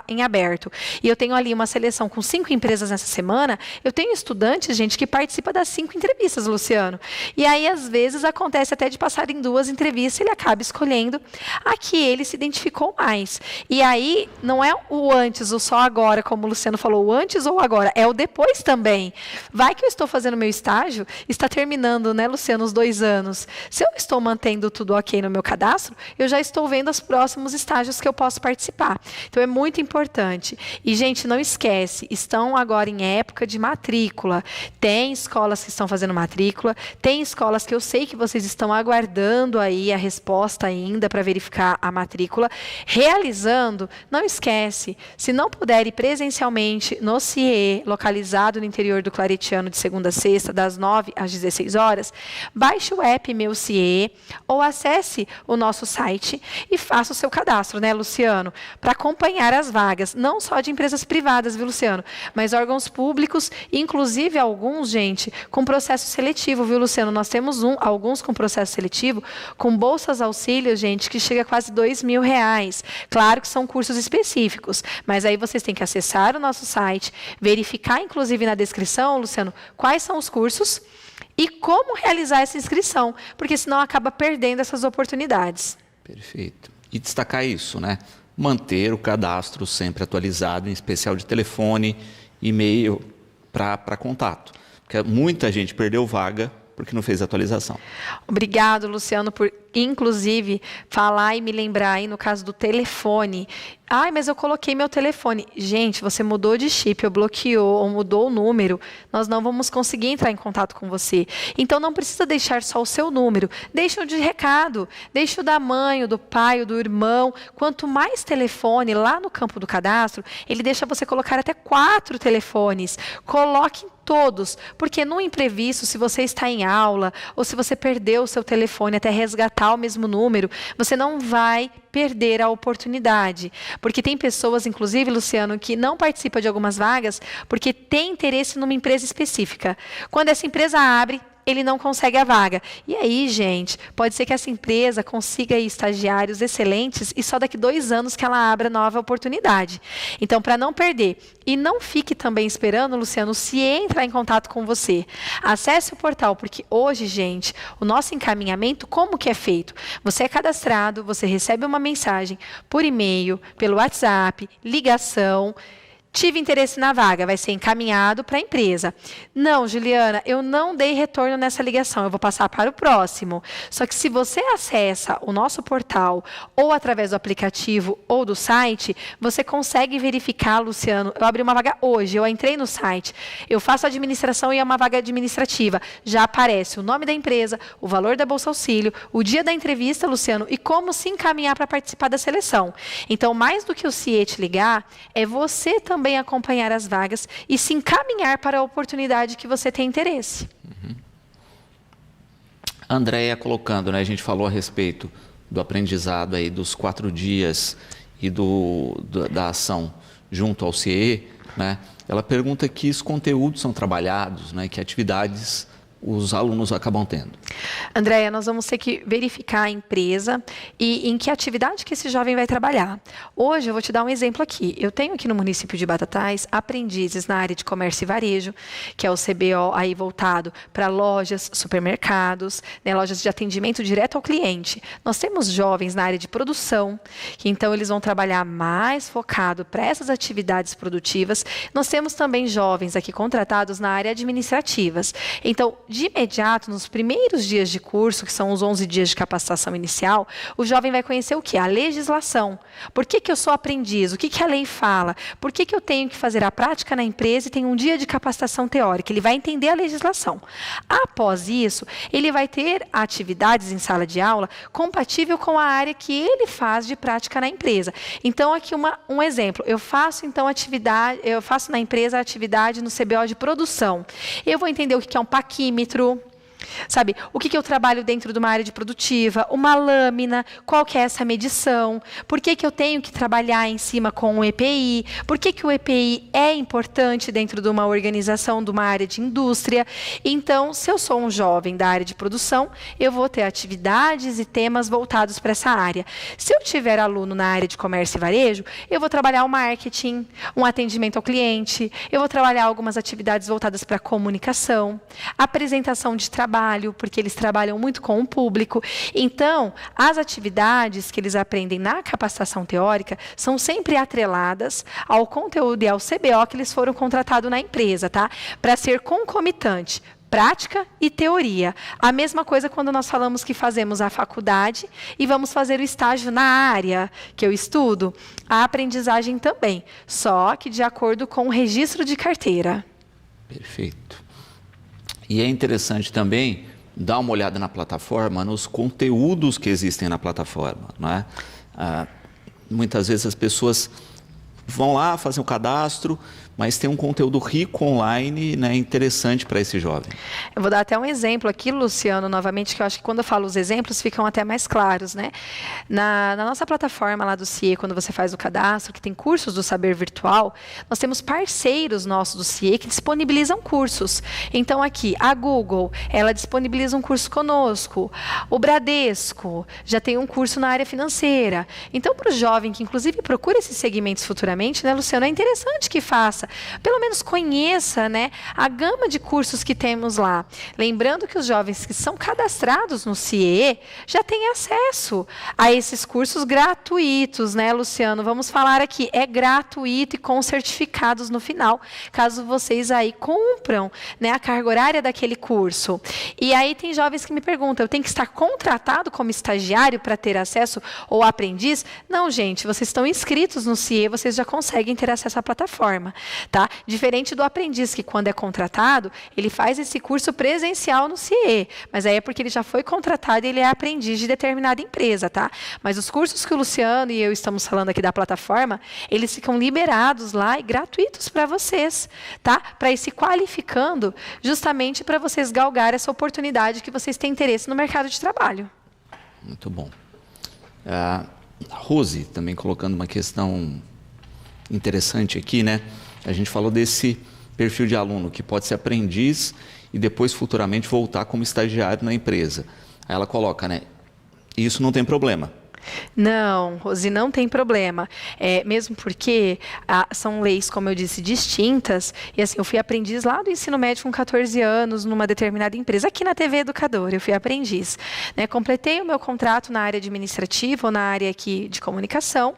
em aberto. E eu tenho ali uma seleção com 5 empresas nessa semana, eu tenho estudantes, gente, que participa das 5 entrevistas, Luciano. E aí, às vezes, acontece até de passar em 2 entrevistas, ele acaba escolhendo a que ele se identificou mais. E aí, não é o antes, o só agora, como o Luciano falou, o antes ou agora, é o depois também. Vai que eu estou fazendo meu estágio, está terminando, né, Luciano, os 2 anos. Se eu estou mantendo tudo ok no meu cadastro, eu já estou vendo os próximos estágios que eu posso participar. Então, é muito importante. E, gente, não esquece, estão agora em época de matrícula. Tem escolas que estão fazendo matrícula, tem escolas que eu sei que vocês estão aguardando aí a resposta ainda para verificar a matrícula. Realizando, não esquece, se não puder ir presencialmente no CIE, localizado no interior do Claretiano de segunda a sexta, das 9 às 16 horas, baixe o app Meu CIE ou acesse o nosso site e faça o seu cadastro, né, Luciano? Para acompanhar as vagas, não só de empresas privadas, viu, Luciano? Mas órgãos públicos, inclusive alguns, gente, com processo seletivo, viu, Luciano? Nós temos alguns com processo seletivo, com bolsas auxílio, gente, que chega a quase R$2.000. Claro que são cursos específicos, mas aí vocês têm que acessar o nosso site, verificar, inclusive, na descrição, Luciano, quais são os cursos e como realizar essa inscrição, porque senão acaba perdendo essas oportunidades. Perfeito. E destacar isso, né? Manter o cadastro sempre atualizado, em especial de telefone, e-mail para contato. Porque muita gente perdeu vaga porque não fez atualização. Obrigado, Luciano, por, inclusive, falar e me lembrar aí no caso do telefone. Ai, mas eu coloquei meu telefone. Gente, você mudou de chip, ou bloqueou, ou mudou o número, nós não vamos conseguir entrar em contato com você. Então, não precisa deixar só o seu número. Deixa o de recado, deixa o da mãe, o do pai, o do irmão. Quanto mais telefone lá no campo do cadastro, ele deixa você colocar até 4 telefones. Coloque todos, porque no imprevisto, se você está em aula, ou se você perdeu o seu telefone até resgatar o mesmo número, você não vai perder a oportunidade. Porque tem pessoas, inclusive, Luciano, que não participam de algumas vagas porque tem interesse numa empresa específica. Quando essa empresa abre, ele não consegue a vaga. E aí, gente, pode ser que essa empresa consiga aí estagiários excelentes e só daqui 2 anos que ela abra nova oportunidade. Então, para não perder, e não fique também esperando, Luciano, se entrar em contato com você. Acesse o portal, porque hoje, gente, o nosso encaminhamento, como que é feito? Você é cadastrado, você recebe uma mensagem por e-mail, pelo WhatsApp, ligação. Tive interesse na vaga, vai ser encaminhado para a empresa. Não, Juliana, eu não dei retorno nessa ligação, eu vou passar para o próximo. Só que se você acessa o nosso portal, ou através do aplicativo ou do site, você consegue verificar, Luciano, eu abri uma vaga hoje, eu entrei no site, eu faço a administração e é uma vaga administrativa. Já aparece o nome da empresa, o valor da Bolsa Auxílio, o dia da entrevista, Luciano, e como se encaminhar para participar da seleção. Então, mais do que o CIE te ligar, é você também acompanhar as vagas e se encaminhar para a oportunidade que você tem interesse. Uhum. Andréia colocando, né, a gente falou a respeito do aprendizado aí dos 4 dias e da ação junto ao CIE, né? Ela pergunta que conteúdos são trabalhados, né? Que atividades os alunos acabam tendo. Andréia, nós vamos ter que verificar a empresa e em que atividade que esse jovem vai trabalhar. Hoje, eu vou te dar um exemplo aqui. Eu tenho aqui no município de Batatais aprendizes na área de comércio e varejo, que é o CBO aí voltado para lojas, supermercados, né, lojas de atendimento direto ao cliente. Nós temos jovens na área de produção, que então eles vão trabalhar mais focado para essas atividades produtivas. Nós temos também jovens aqui contratados na área administrativas. Então, de imediato, nos primeiros dias de curso, que são os 11 dias de capacitação inicial, o jovem vai conhecer o quê? A legislação. Por que eu sou aprendiz? O que a lei fala? Por que eu tenho que fazer a prática na empresa e tenho um dia de capacitação teórica? Ele vai entender a legislação. Após isso, ele vai ter atividades em sala de aula compatível com a área que ele faz de prática na empresa. Então, aqui um exemplo. Eu faço na empresa a atividade no CBO de produção. Eu vou entender o que é um paquímetro, sabe? O que eu trabalho dentro de uma área de produtiva, uma lâmina, qual que é essa medição, por que eu tenho que trabalhar em cima com o EPI, por que o EPI é importante dentro de uma organização, de uma área de indústria. Então, se eu sou um jovem da área de produção, eu vou ter atividades e temas voltados para essa área. Se eu tiver aluno na área de comércio e varejo, eu vou trabalhar o marketing, um atendimento ao cliente, eu vou trabalhar algumas atividades voltadas para comunicação, apresentação de trabalho, porque eles trabalham muito com o público. Então, as atividades que eles aprendem na capacitação teórica são sempre atreladas ao conteúdo e ao CBO que eles foram contratados na empresa, tá? Para ser concomitante. Prática e teoria. A mesma coisa quando nós falamos que fazemos a faculdade e vamos fazer o estágio na área que eu estudo. A aprendizagem também, só que de acordo com o registro de carteira. Perfeito. E é interessante também dar uma olhada na plataforma, nos conteúdos que existem na plataforma, não é? Muitas vezes as pessoas vão lá, fazem o cadastro, mas tem um conteúdo rico online, né, interessante para esse jovem. Eu vou dar até um exemplo aqui, Luciano, novamente, que eu acho que quando eu falo os exemplos ficam até mais claros, né? Na nossa plataforma lá do CIE, quando você faz o cadastro, que tem cursos do Saber Virtual, nós temos parceiros nossos do CIE que disponibilizam cursos. Então aqui, a Google, ela disponibiliza um curso conosco, o Bradesco já tem um curso na área financeira. Então, para o jovem que inclusive procura esses segmentos futuramente, né, Luciano, é interessante que faça, pelo menos conheça, né, a gama de cursos que temos lá. Lembrando que os jovens que são cadastrados no CIE já têm acesso a esses cursos gratuitos, né, Luciano? Vamos falar aqui, é gratuito e com certificados no final, caso vocês aí cumpram, né, a carga horária daquele curso. E aí tem jovens que me perguntam, eu tenho que estar contratado como estagiário para ter acesso ou aprendiz? Não, gente, vocês estão inscritos no CIE, vocês já conseguem ter acesso à plataforma. Tá? Diferente do aprendiz, que quando é contratado, ele faz esse curso presencial no CIE, mas aí é porque ele já foi contratado e ele é aprendiz de determinada empresa, tá? Mas os cursos que o Luciano e eu estamos falando aqui da plataforma, eles ficam liberados lá e gratuitos para vocês, tá? Para ir se qualificando justamente para vocês galgar essa oportunidade que vocês têm interesse no mercado de trabalho. Muito bom. Rose, também colocando uma questão interessante aqui, né? A gente falou desse perfil de aluno que pode ser aprendiz e depois futuramente voltar como estagiário na empresa. Aí ela coloca, né? Isso não tem problema. Não, Rose, não tem problema. Mesmo porque são leis, como eu disse, distintas. E assim, eu fui aprendiz lá do ensino médio com 14 anos, numa determinada empresa. Aqui na TV Educadora, eu fui aprendiz. Né? Completei o meu contrato na área administrativa ou na área aqui de comunicação.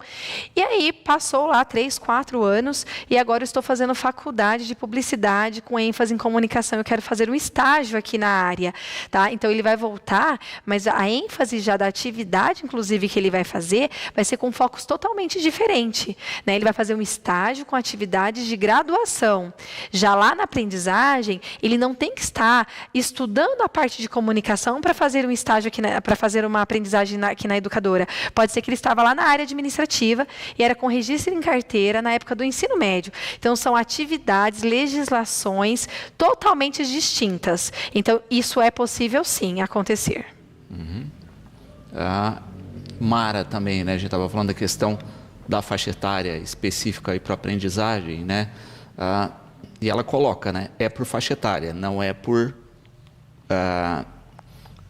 E aí, passou lá 3, 4 anos. E agora eu estou fazendo faculdade de publicidade com ênfase em comunicação. Eu quero fazer um estágio aqui na área. Tá? Então, ele vai voltar, mas a ênfase já da atividade, inclusive, que ele vai fazer, vai ser com focos totalmente diferentes. Né? Ele vai fazer um estágio com atividades de graduação. Já lá na aprendizagem, ele não tem que estar estudando a parte de comunicação para fazer um estágio aqui, para fazer uma aprendizagem aqui na educadora. Pode ser que ele estava lá na área administrativa e era com registro em carteira na época do ensino médio. Então, são atividades, legislações totalmente distintas. Então, isso é possível, sim, acontecer. Mara também, né? A gente estava falando da questão da faixa etária específica para a aprendizagem, né? E ela coloca, né? É por faixa etária, não é por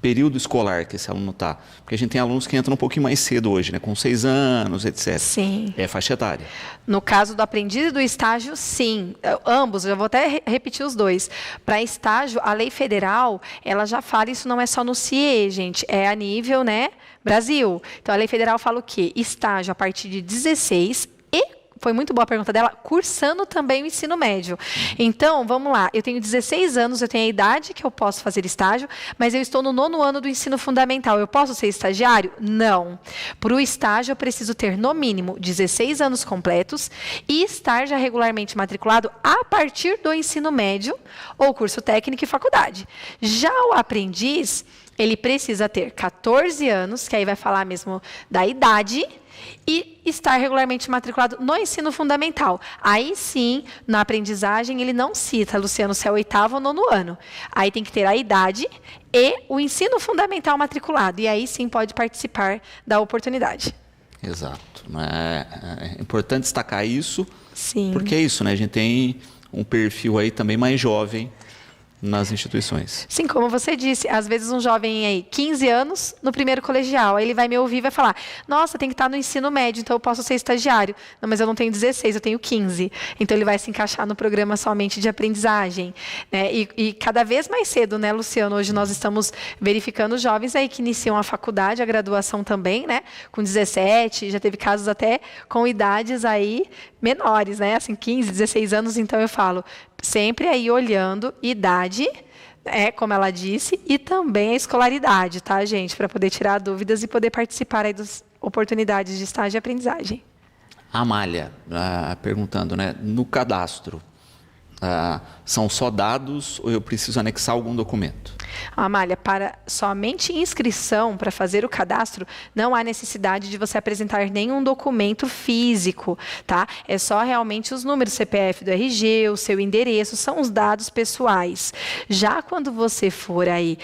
período escolar que esse aluno está. Porque a gente tem alunos que entram um pouquinho mais cedo hoje, né? Com 6 anos, etc. Sim. É faixa etária. No caso do aprendiz e do estágio, sim. Ambos, eu vou até repetir os dois. Para estágio, a lei federal, ela já fala, isso não é só no CIE, gente, é a nível, né, Brasil. Então, a lei federal fala o quê? Estágio a partir de 16 e foi muito boa a pergunta dela, cursando também o ensino médio. Então, vamos lá, eu tenho 16 anos, eu tenho a idade que eu posso fazer estágio, mas eu estou no 9º ano do ensino fundamental. Eu posso ser estagiário? Não. Para o estágio, eu preciso ter, no mínimo, 16 anos completos e estar já regularmente matriculado a partir do ensino médio ou curso técnico e faculdade. Já o aprendiz, ele precisa ter 14 anos, que aí vai falar mesmo da idade, e estar regularmente matriculado no ensino fundamental. Aí sim, na aprendizagem, ele não cita, Luciano, se é o 8º ou 9º ano. Aí tem que ter a idade e o ensino fundamental matriculado. E aí sim pode participar da oportunidade. Exato. É importante destacar isso, Sim. Porque é isso, né? A gente tem um perfil aí também mais jovem nas instituições. Sim, como você disse, às vezes um jovem aí, 15 anos, no primeiro colegial, aí ele vai me ouvir e vai falar, nossa, tem que estar no ensino médio, então eu posso ser estagiário. Não, mas eu não tenho 16, eu tenho 15. Então ele vai se encaixar no programa somente de aprendizagem. Né? E cada vez mais cedo, né, Luciano? Hoje nós estamos verificando jovens aí que iniciam a faculdade, a graduação também, né? Com 17, já teve casos até com idades aí menores, né? Assim, 15, 16 anos, então eu falo, sempre aí olhando idade, como ela disse, e também a escolaridade, tá, gente? Para poder tirar dúvidas e poder participar aí das oportunidades de estágio e aprendizagem. Amália, perguntando, né? No cadastro, são só dados ou eu preciso anexar algum documento? Amália, para somente inscrição, para fazer o cadastro, não há necessidade de você apresentar nenhum documento físico, tá? É só realmente os números CPF do RG, o seu endereço, são os dados pessoais. Já quando você for aí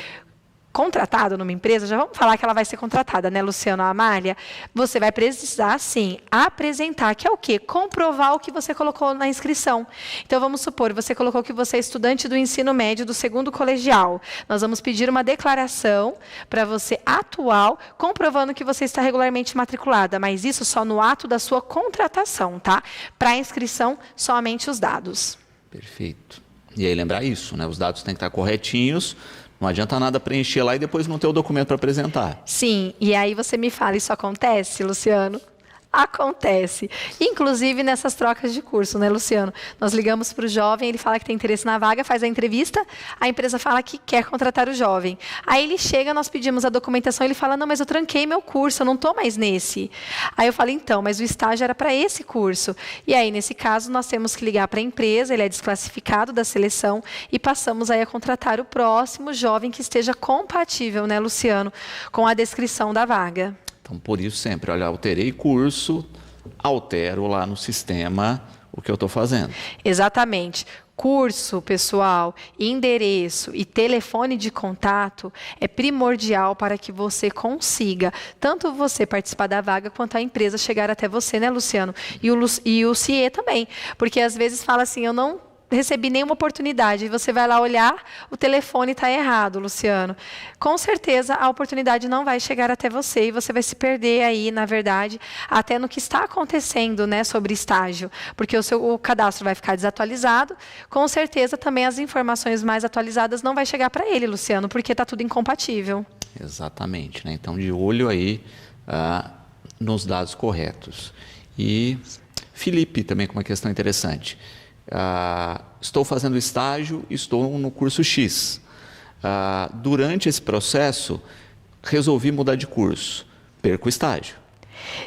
contratado numa empresa, já vamos falar que ela vai ser contratada, né, Luciano, Amália? Você vai precisar, sim, apresentar, que é o quê? Comprovar o que você colocou na inscrição. Então, vamos supor, você colocou que você é estudante do ensino médio do 2º colegial. Nós vamos pedir uma declaração para você atual, comprovando que você está regularmente matriculada, mas isso só no ato da sua contratação, tá? Para a inscrição, somente os dados. Perfeito. E aí lembrar isso, né? Os dados têm que estar corretinhos. Não adianta nada preencher lá e depois não ter o documento para apresentar. Sim, e aí você me fala, isso acontece, Luciano? Acontece. Inclusive nessas trocas de curso, né, Luciano? Nós ligamos para o jovem, ele fala que tem interesse na vaga, faz a entrevista, a empresa fala que quer contratar o jovem. Aí ele chega, nós pedimos a documentação, ele fala, não, mas eu tranquei meu curso, eu não estou mais nesse. Aí eu falo, então, mas o estágio era para esse curso. E aí, nesse caso, nós temos que ligar para a empresa, ele é desclassificado da seleção e passamos aí a contratar o próximo jovem que esteja compatível, né, Luciano, com a descrição da vaga. Então, por isso sempre, olha, alterei curso, altero lá no sistema o que eu estou fazendo. Exatamente. Curso, pessoal, endereço e telefone de contato é primordial para que você consiga, tanto você participar da vaga, quanto a empresa chegar até você, né, Luciano? E o CIE também, porque às vezes fala assim, eu não recebi nenhuma oportunidade, e você vai lá olhar, o telefone está errado, Luciano. Com certeza, a oportunidade não vai chegar até você, e você vai se perder aí, na verdade, até no que está acontecendo, né, sobre estágio, porque o cadastro vai ficar desatualizado, com certeza também as informações mais atualizadas não vai chegar para ele, Luciano, porque está tudo incompatível. Exatamente, né? Então, de olho aí nos dados corretos. E Felipe também com uma questão interessante. Estou fazendo estágio, estou no curso X. Durante esse processo, resolvi mudar de curso. Perco o estágio.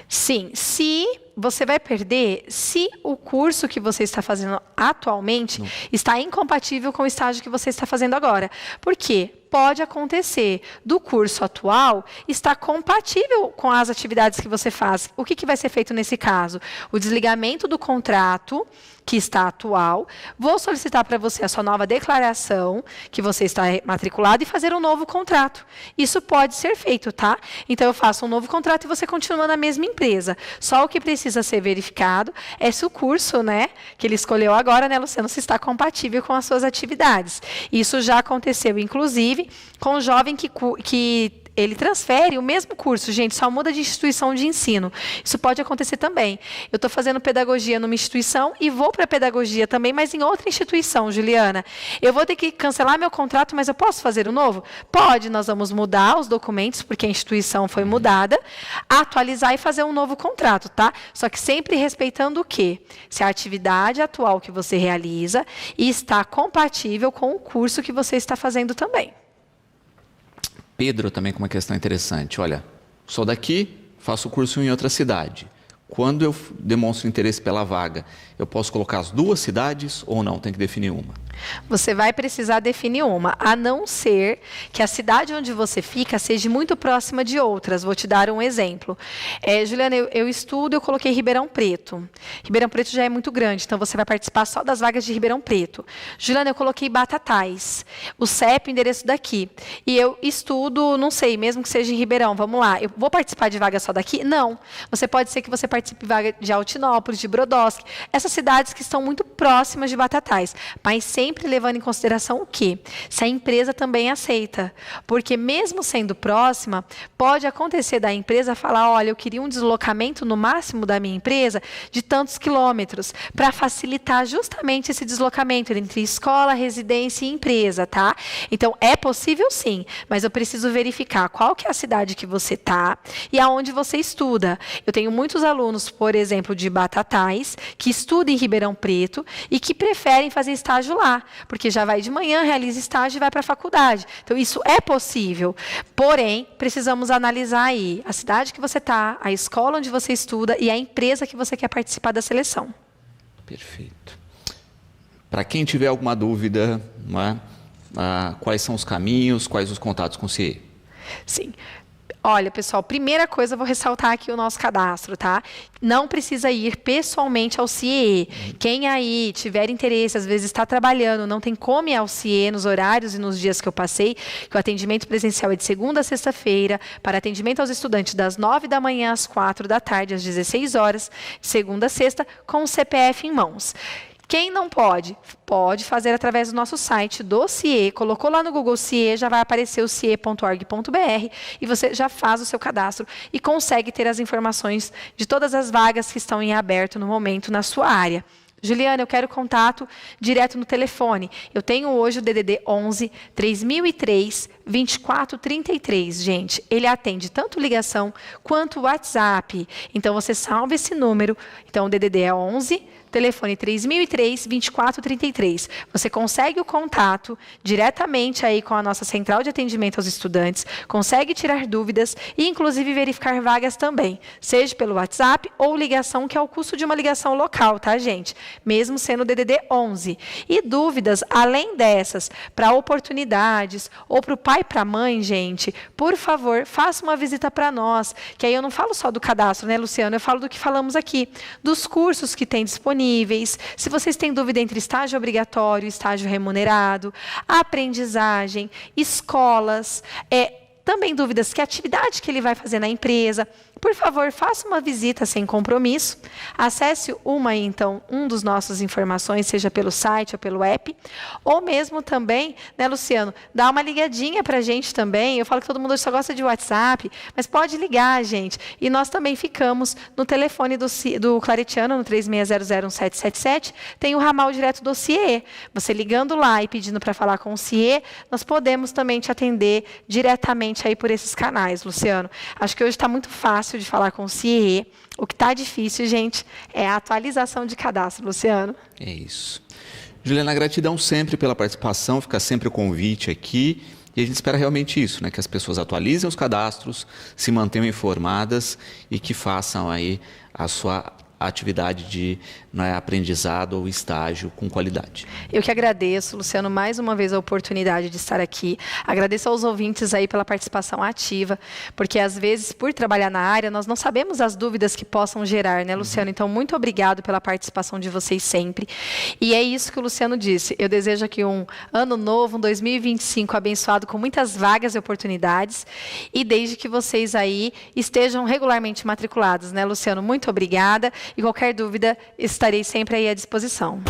Sim, se você vai perder se o curso que você está fazendo atualmente está incompatível com o estágio que você está fazendo agora. Por quê? pode acontecer do curso atual estar compatível com as atividades que você faz. O que vai ser feito nesse caso? O desligamento do contrato que está atual, vou solicitar para você a sua nova declaração, que você está matriculado, e fazer um novo contrato. Isso pode ser feito, tá? Então, eu faço um novo contrato e você continua na mesma empresa. Só o que precisa ser verificado é se o curso, né, que ele escolheu agora, né, Luciano, se está compatível com as suas atividades. Isso já aconteceu, inclusive, com um jovem que ele transfere o mesmo curso, gente, só muda de instituição de ensino. Isso pode acontecer também. Eu estou fazendo pedagogia numa instituição e vou para pedagogia também, mas em outra instituição, Juliana. Eu vou ter que cancelar meu contrato, mas eu posso fazer o novo? Pode, nós vamos mudar os documentos, porque a instituição foi mudada, atualizar e fazer um novo contrato, tá? Só que sempre respeitando o quê? Se a atividade atual que você realiza está compatível com o curso que você está fazendo também. Pedro também com uma questão interessante. Olha, sou daqui, faço curso em outra cidade. Quando eu demonstro interesse pela vaga, eu posso colocar as duas cidades ou não? Tem que definir uma? Você vai precisar definir uma, a não ser que a cidade onde você fica seja muito próxima de outras. Vou te dar um exemplo. Juliana, eu estudo, eu coloquei Ribeirão Preto. Ribeirão Preto já é muito grande, então você vai participar só das vagas de Ribeirão Preto. Juliana, eu coloquei Batatais, o CEP, o endereço daqui. E eu estudo, não sei, mesmo que seja em Ribeirão, vamos lá. Eu vou participar de vaga só daqui? Não. Pode ser que você participe de vaga de Altinópolis, de Brodowski, essas cidades que estão muito próximas de Batatais, mas sempre levando em consideração o quê? Se a empresa também aceita. Porque mesmo sendo próxima, pode acontecer da empresa falar, olha, eu queria um deslocamento no máximo da minha empresa de tantos quilômetros, para facilitar justamente esse deslocamento entre escola, residência e empresa, tá? Então, é possível sim, mas eu preciso verificar qual que é a cidade que você está e aonde você estuda. Eu tenho muitos alunos, por exemplo, de Batatais, que estudam em Ribeirão Preto e que preferem fazer estágio lá, porque já vai de manhã, realiza estágio e vai para a faculdade. Então, isso é possível. Porém, precisamos analisar aí a cidade que você está, a escola onde você estuda e a empresa que você quer participar da seleção. Perfeito. Para quem tiver alguma dúvida, não é? Quais são os caminhos, quais os contatos com o CIE? Sim. Olha, pessoal, primeira coisa, eu vou ressaltar aqui o nosso cadastro, tá? Não precisa ir pessoalmente ao CIE. Quem aí tiver interesse, às vezes está trabalhando, não tem como ir ao CIE nos horários e nos dias que eu passei, que o atendimento presencial é de segunda a sexta-feira, para atendimento aos estudantes das 9 da manhã às 4 da tarde, às 16 horas, de segunda a sexta, com o CPF em mãos. Quem não pode fazer através do nosso site do CIE. Colocou lá no Google CIE, já vai aparecer o cie.org.br e você já faz o seu cadastro e consegue ter as informações de todas as vagas que estão em aberto no momento na sua área. Juliana, eu quero contato direto no telefone. Eu tenho hoje o DDD 11 3003 2433, gente. Ele atende tanto ligação quanto WhatsApp. Então, você salva esse número. Então, o DDD é 11 telefone 3003-2433. Você consegue o contato diretamente aí com a nossa central de atendimento aos estudantes, consegue tirar dúvidas e, inclusive, verificar vagas também, seja pelo WhatsApp ou ligação, que é o custo de uma ligação local, tá, gente? Mesmo sendo o DDD 11. E dúvidas, além dessas, para oportunidades ou para o pai e para a mãe, gente, por favor, faça uma visita para nós, que aí eu não falo só do cadastro, né, Luciano? Eu falo do que falamos aqui, dos cursos que tem disponíveis, se vocês têm dúvida entre estágio obrigatório e estágio remunerado, aprendizagem, escolas, também dúvidas que atividade que ele vai fazer na empresa. Por favor, faça uma visita sem compromisso. Acesse um dos nossos informações, seja pelo site ou pelo app, ou mesmo também, né, Luciano, dá uma ligadinha para a gente também. Eu falo que todo mundo só gosta de WhatsApp, mas pode ligar, gente. E nós também ficamos no telefone do Claretiano, no 36001777, tem o ramal direto do CIE. Você ligando lá e pedindo para falar com o CIE, nós podemos também te atender diretamente aí por esses canais, Luciano. Acho que hoje está muito fácil de falar com o CIE. O que está difícil, gente, é a atualização de cadastro, Luciano. É isso. Juliana, gratidão sempre pela participação, fica sempre o convite aqui. E a gente espera realmente isso, né? Que as pessoas atualizem os cadastros, se mantenham informadas e que façam aí a sua atividade de aprendizado ou estágio com qualidade. Eu que agradeço, Luciano, mais uma vez a oportunidade de estar aqui. Agradeço aos ouvintes aí pela participação ativa, porque às vezes, por trabalhar na área, nós não sabemos as dúvidas que possam gerar, né, Luciano? Então, muito obrigado pela participação de vocês sempre. E é isso que o Luciano disse. Eu desejo aqui um ano novo, um 2025 abençoado com muitas vagas e oportunidades, e desde que vocês aí estejam regularmente matriculados, né, Luciano? Muito obrigada, e qualquer dúvida, estarei sempre aí à disposição.